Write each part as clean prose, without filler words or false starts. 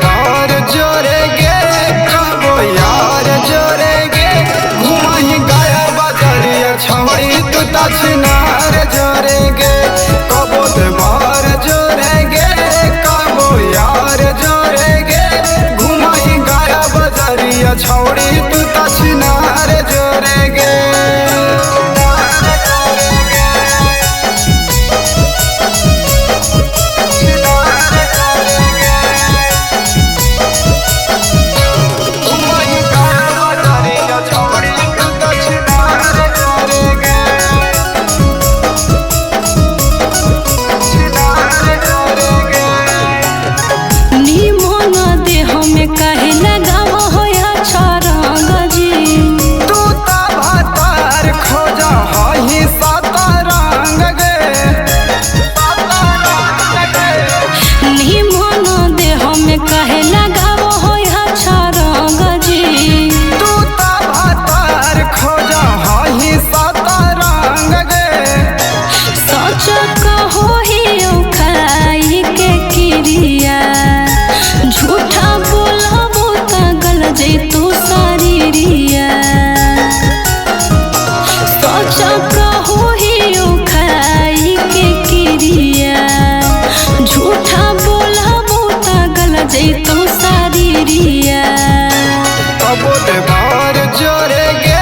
बार जोरे गे कबो यार जोरे गे घुमाही गाया बजरिया छौड़ी तू तछनार जोरे गे कबो बार जोरे गे कबो यार जोरे गे घुमाही गाया बजरिया छौड़ी तू तछनार जोरे गे बार जोरे गे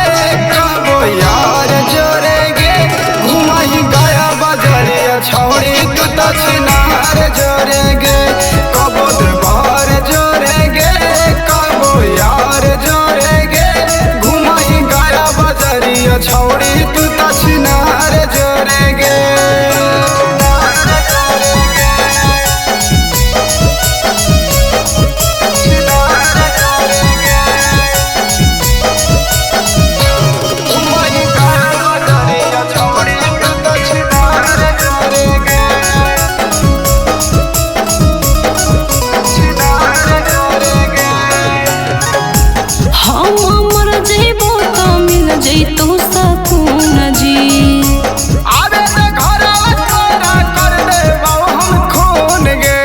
कबो यार जोरे गे घुमाही गाया बजरिया छौड़ी तू तछनार जोरे गे कबो बार जोरे गे कबो यार जोरे गे घुमाही गाया बजरिया छौड़ी तू तछनार जोरे गे तू सकून जी आवे ते घरवा तोरा कर दे हम खून गे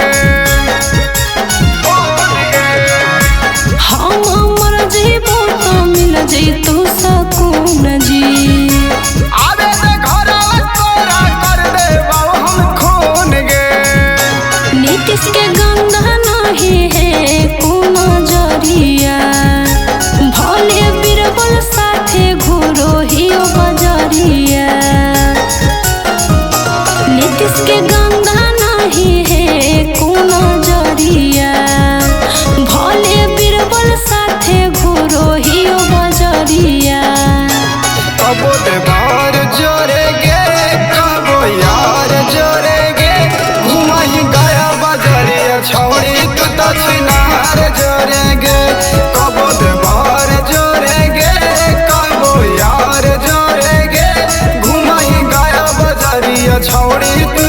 हम मर जेबो तो मिल जैतू सकून जी आवे ते घरवा तोरा कर दे हम खून गे नीतीश के गंदा नहीं है कोनो जरिया भले बीरबल साथे घुरो हियो बजरिया नीतीश के गंदा नहीं है कोनो जरिया भले बीरबल साथे घुरो हियो बजरिया कबो बार जोरे गे कबो यार जोरे गे घुमाही गाया बजरिया छौड़ी तू तछनार जोरे गे कबो बार जोरे गे कबो यार जोरे गे घुमाही गाया बजरिया छौड़ी तू